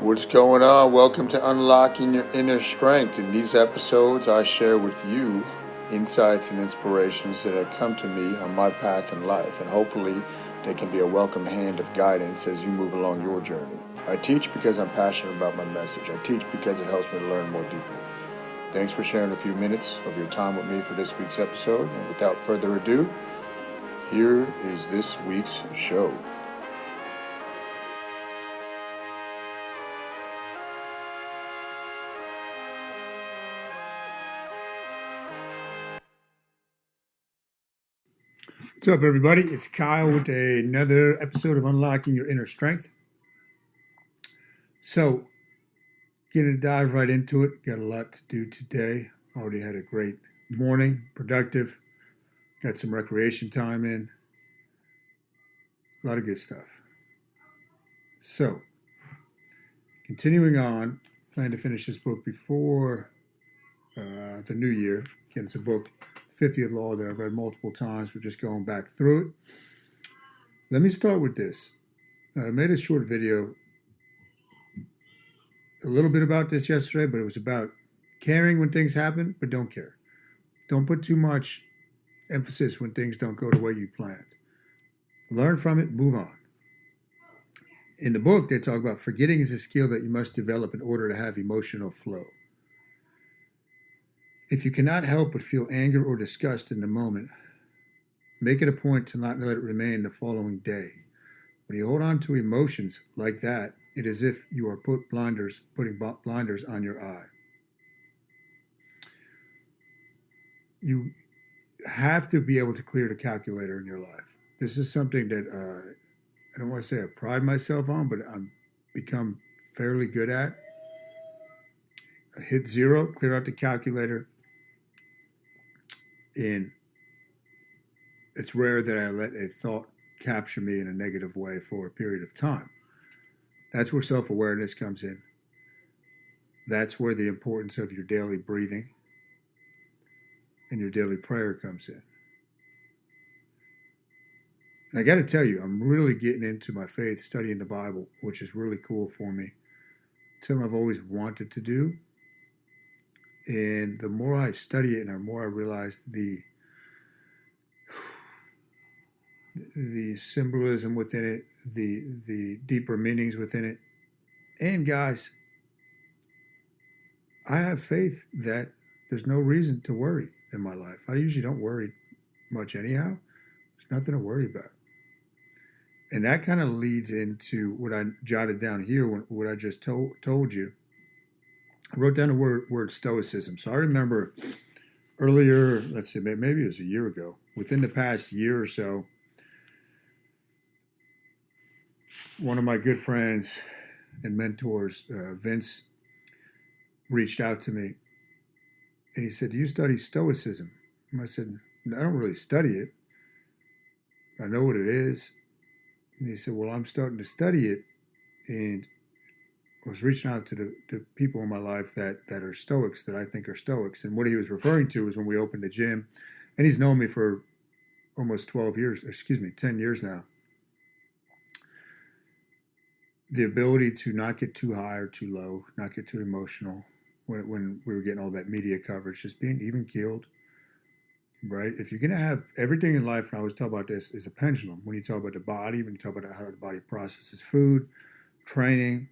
What's going on? Welcome to Unlocking Your Inner Strength. In these episodes, I share with you insights and inspirations that have come to me on my path in life, and hopefully they can be a welcome hand of guidance as you move along your journey. I teach because I'm passionate about my message. I teach because it helps me to learn more deeply. Thanks for sharing a few minutes of your time with me for this week's episode, and without further ado, here is this week's show. What's up, everybody? It's Kyle with another episode of Unlocking Your Inner Strength. So, going to dive right into it. Got a lot to do today. Already had a great morning, productive. Got some recreation time in. A lot of good stuff. So, continuing on, plan to finish this book before the new year. Again, it's a book, 50th Law, that I've read multiple times. We're just going back through it. Let me start with this. I made a short video a little bit about this yesterday, but it was about caring when things happen, but don't care. Don't put too much emphasis when things don't go the way you planned. Learn from it, move on. In the book, they talk about forgetting is a skill that you must develop in order to have emotional flow. If you cannot help but feel anger or disgust in the moment, make it a point to not let it remain the following day. When you hold on to emotions like that, it is as if you are putting blinders on your eye. You have to be able to clear the calculator in your life. This is something that I don't want to say I pride myself on, but I'm become fairly good at. I hit zero, clear out the calculator, and it's rare that I let a thought capture me in a negative way for a period of time. That's where self-awareness comes in. That's where the importance of your daily breathing and your daily prayer comes in. And I got to tell you, I'm really getting into my faith, studying the Bible, which is really cool for me. It's something I've always wanted to do. And the more I study it and the more I realize the symbolism within it, the deeper meanings within it. And guys, I have faith that there's no reason to worry in my life. I usually don't worry much anyhow. There's nothing to worry about. And that kind of leads into what I jotted down here, what I just told you. I wrote down the word stoicism. So I remember earlier, let's say maybe it was a year ago, within the past year or so, one of my good friends and mentors, Vince, reached out to me. And he said, "Do you study stoicism?" And I said, "I don't really study it. I know what it is." And he said, "Well, I'm starting to study it." And I was reaching out to the people in my life that are Stoics, that I think are Stoics. And what he was referring to was when we opened the gym. And he's known me for almost 10 years now. The ability to not get too high or too low, not get too emotional when we were getting all that media coverage, just being even keeled, right? If you're going to have everything in life, and I always talk about this, is a pendulum. When you talk about the body, when you talk about how the body processes food, training,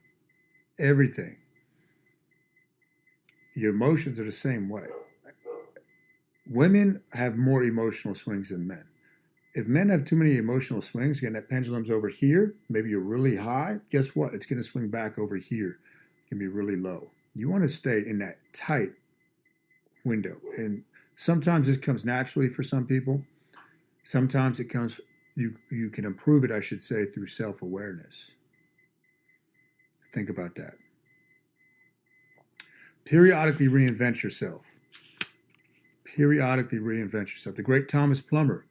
everything, your emotions are the same way. Women have more emotional swings than men. If men have too many emotional swings, again, that pendulum's over here, maybe you're really high, guess what? It's going to swing back over here. It can be really low. You want to stay in that tight window. And sometimes this comes naturally for some people. Sometimes it comes, you can improve it, I should say, through self-awareness. Think about that. Periodically reinvent yourself. Periodically reinvent yourself. The great Thomas Plummer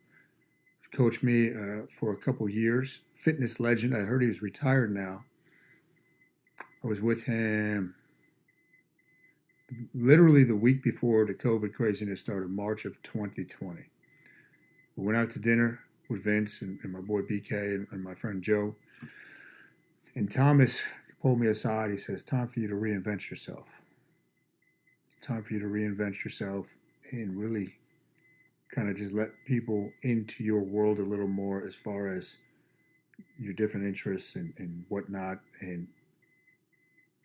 coached me for a couple years. Fitness legend. I heard he's retired now. I was with him literally the week before the COVID craziness started, March of 2020. We went out to dinner with Vince and my boy BK and my friend Joe. And Thomas pulled me aside. He said, it's time for you to reinvent yourself. It's time for you to reinvent yourself and really kind of just let people into your world a little more as far as your different interests and whatnot. And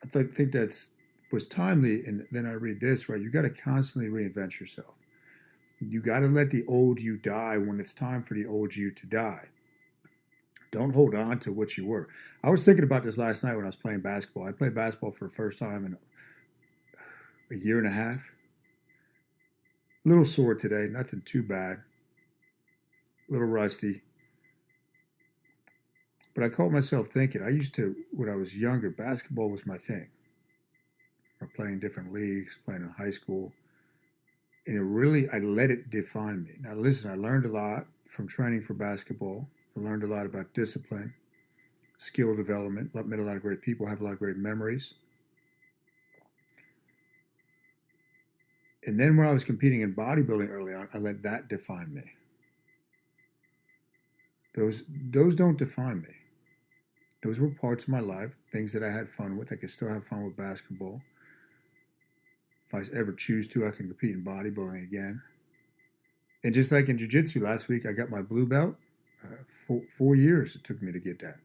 I think that's was timely. And then I read this, right? You got to constantly reinvent yourself. You got to let the old you die when it's time for the old you to die. Don't hold on to what you were. I was thinking about this last night when I was playing basketball. I played basketball for the first time in a year and a half. A little sore today, nothing too bad. A little rusty. But I caught myself thinking, I used to, when I was younger, basketball was my thing. I played in different leagues, playing in high school. And I let it define me. Now listen, I learned a lot from training for basketball. I learned a lot about discipline, skill development, met a lot of great people, have a lot of great memories. And then when I was competing in bodybuilding early on, I let that define me. Those don't define me. Those were parts of my life, things that I had fun with. I could still have fun with basketball. If I ever choose to, I can compete in bodybuilding again. And just like in jiu-jitsu last week, I got my blue belt. 4 years it took me to get that.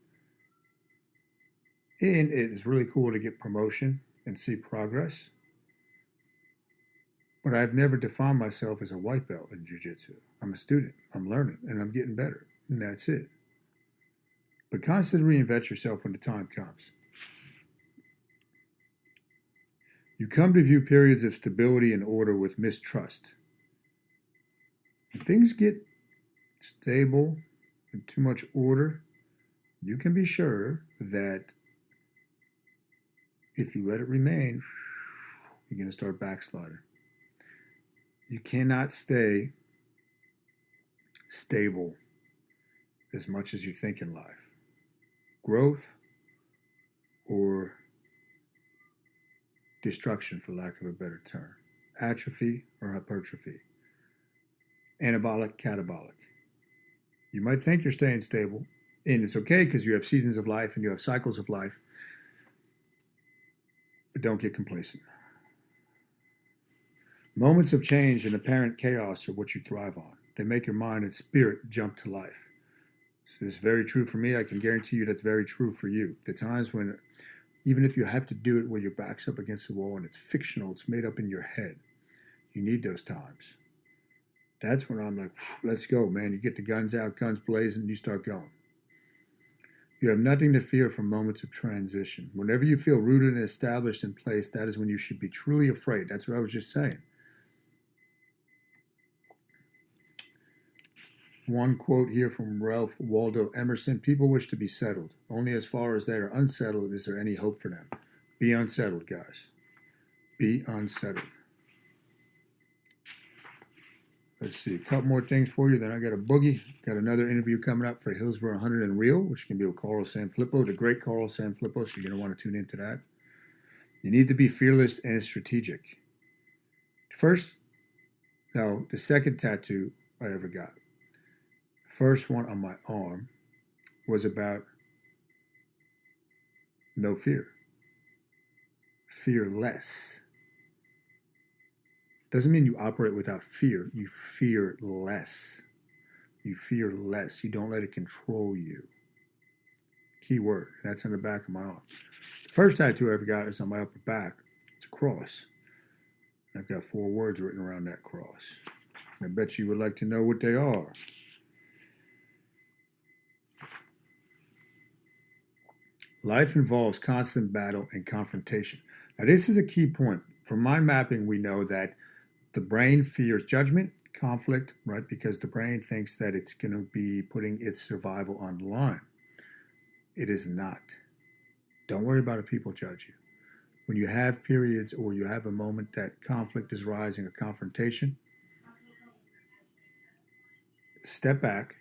And it's really cool to get promotion and see progress. But I've never defined myself as a white belt in jiu-jitsu. I'm a student. I'm learning, and I'm getting better. And that's it. But constantly reinvent yourself when the time comes. You come to view periods of stability and order with mistrust. When things get stable and too much order, you can be sure that if you let it remain, you're going to start backsliding. You cannot stay stable as much as you think in life. Growth or destruction, for lack of a better term. Atrophy or hypertrophy. Anabolic, catabolic. You might think you're staying stable, and it's okay because you have seasons of life and you have cycles of life, but don't get complacent. Moments of change and apparent chaos are what you thrive on. They make your mind and spirit jump to life. So it's very true for me. I can guarantee you that's very true for you. The times when, even if you have to do it where your back's up against the wall and it's fictional, it's made up in your head, you need those times. That's when I'm like, let's go, man. You get the guns out, guns blazing, and you start going. You have nothing to fear from moments of transition. Whenever you feel rooted and established in place, that is when you should be truly afraid. That's what I was just saying. One quote here from Ralph Waldo Emerson: people wish to be settled. Only as far as they are unsettled is there any hope for them. Be unsettled, guys. Be unsettled. Let's see, a couple more things for you, then I got a boogie. Got another interview coming up for Hillsborough 100 and Real, which can be with Carl Sanfilippo, the great Carl Sanfilippo, so you're going to want to tune into that. You need to be fearless and strategic. The second tattoo I ever got. First one on my arm was about no fear. Fearless. Doesn't mean you operate without fear. You fear less. You fear less. You don't let it control you. Key word. And that's on the back of my arm. The first tattoo I ever got is on my upper back. It's a cross. I've got 4 words written around that cross. I bet you would like to know what they are. Life involves constant battle and confrontation. Now, this is a key point. From mind mapping, we know that the brain fears judgment, conflict, right? Because the brain thinks that it's going to be putting its survival on the line. It is not. Don't worry about if people judge you. When you have periods or you have a moment that conflict is rising or confrontation, step back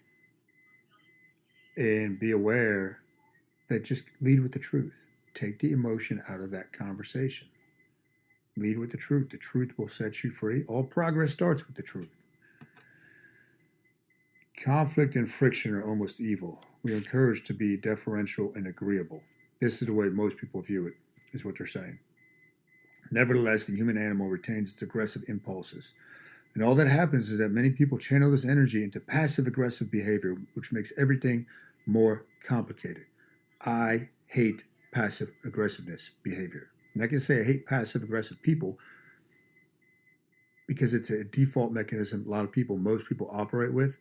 and be aware that just lead with the truth. Take the emotion out of that conversation. Lead with the truth. The truth will set you free. All progress starts with the truth. Conflict and friction are almost evil. We are encouraged to be deferential and agreeable. This is the way most people view it, is what they're saying. Nevertheless, the human animal retains its aggressive impulses. And all that happens is that many people channel this energy into passive-aggressive behavior, which makes everything more complicated. I hate passive-aggressiveness behavior. And I can say I hate passive-aggressive people because it's a default mechanism most people operate with,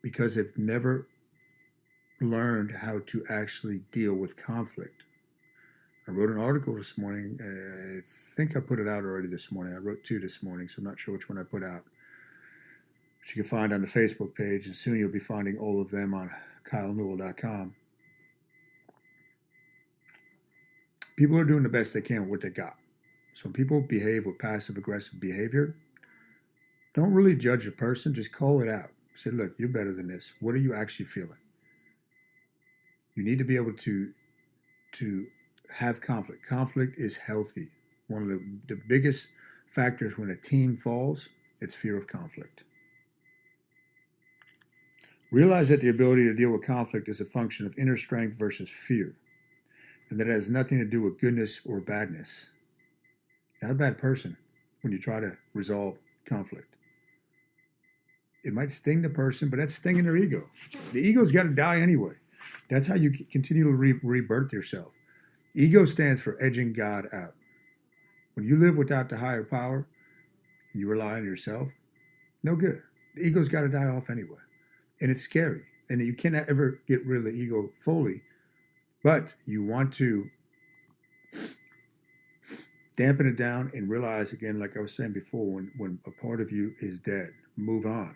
because they've never learned how to actually deal with conflict. I wrote an article this morning. I think I put it out already this morning. I wrote 2 this morning, so I'm not sure which one I put out. Which you can find on the Facebook page, and soon you'll be finding all of them on KyleNewell.com. People are doing the best they can with what they got. So when people behave with passive-aggressive behavior, don't really judge a person. Just call it out. Say, look, you're better than this. What are you actually feeling? You need to be able to have conflict. Conflict is healthy. One of the biggest factors when a team falls, it's fear of conflict. Realize that the ability to deal with conflict is a function of inner strength versus fear, and that it has nothing to do with goodness or badness. You're not a bad person when you try to resolve conflict. It might sting the person, but that's stinging their ego. The ego's got to die anyway. That's how you continue to rebirth yourself. Ego stands for edging God out. When you live without the higher power, you rely on yourself, no good. The ego's got to die off anyway. And it's scary. And you cannot ever get rid of the ego fully. But you want to dampen it down and realize, again, like I was saying before, when a part of you is dead, move on.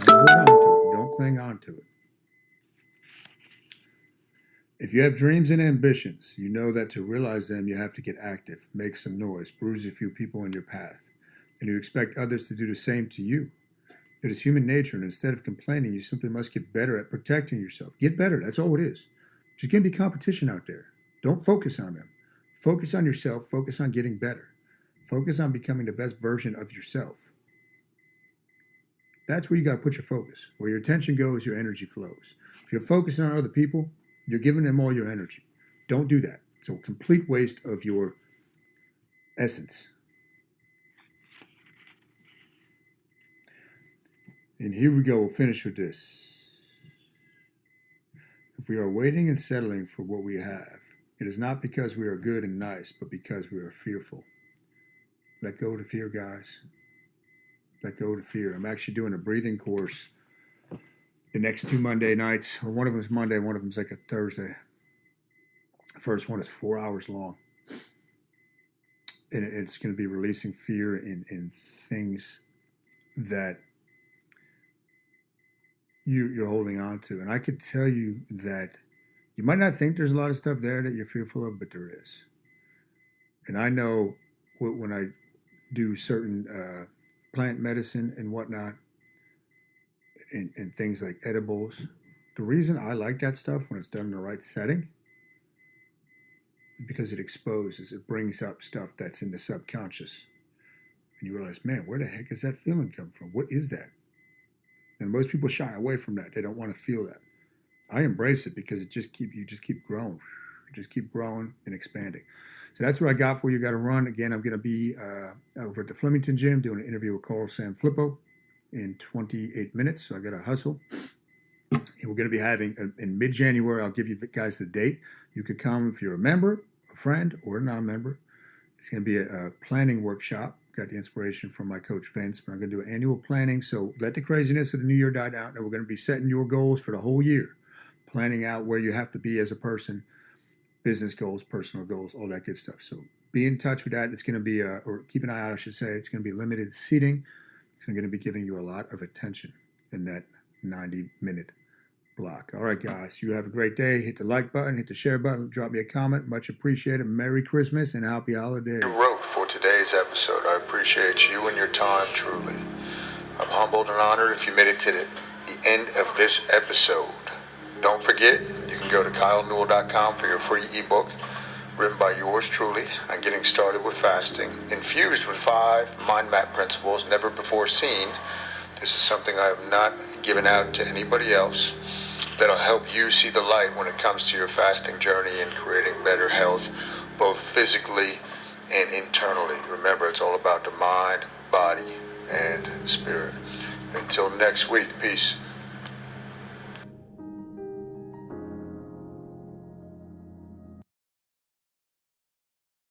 Don't hold on to it. Don't cling on to it. If you have dreams and ambitions, you know that to realize them, you have to get active, make some noise, bruise a few people in your path, and you expect others to do the same to you. It is human nature, and instead of complaining, you simply must get better at protecting yourself. Get better. That's all it is. There's going to be competition out there. Don't focus on them. Focus on yourself. Focus on getting better. Focus on becoming the best version of yourself. That's where you got to put your focus. Where your attention goes, your energy flows. If you're focusing on other people, you're giving them all your energy. Don't do that. It's a complete waste of your essence. And here we go. We'll finish with this. If we are waiting and settling for what we have, it is not because we are good and nice, but because we are fearful. Let go of the fear, guys. Let go of the fear. I'm actually doing a breathing course the next 2 Monday nights, or one of them is Monday, one of them is like a Thursday. The first one is 4 hours long. And it's going to be releasing fear in things that you're holding on to. And I could tell you that you might not think there's a lot of stuff there that you're fearful of, but there is. And I know when I do certain plant medicine and whatnot, and things like edibles, the reason I like that stuff when it's done in the right setting is because it exposes, it brings up stuff that's in the subconscious. And you realize, man, where the heck is that feeling come from? What is that? And most people shy away from that. They don't want to feel that. I embrace it because you just keep growing. You just keep growing and expanding. So that's what I got for you. Got to run. Again, I'm going to be over at the Flemington Gym doing an interview with Carl Sanfilippo in 28 minutes. So I got to hustle. And we're going to be having, in mid-January, I'll give you guys the date. You could come if you're a member, a friend, or a non-member. It's going to be a planning workshop. Got the inspiration from my coach Vince, but I'm going to do an annual planning. So let the craziness of the new year die down. And we're going to be setting your goals for the whole year, planning out where you have to be as a person, business goals, personal goals, all that good stuff. So be in touch with that. It's going to be, or keep an eye out, I should say. It's going to be limited seating. I'm going to be giving you a lot of attention in that 90-minute block. All right, guys, you have a great day. Hit the like button, hit the share button, drop me a comment. Much appreciated. Merry Christmas and happy holidays. You wrote for today's episode. I appreciate you and your time, truly. I'm humbled and honored if you made it to the end of this episode. Don't forget, you can go to KyleNewell.com for your free ebook written by yours truly on getting started with fasting, infused with 5 mind map principles never before seen. This is something I have not given out to anybody else. that'll help you see the light when it comes to your fasting journey and creating better health, both physically and internally. Remember, it's all about the mind, body, and spirit. Until next week, peace.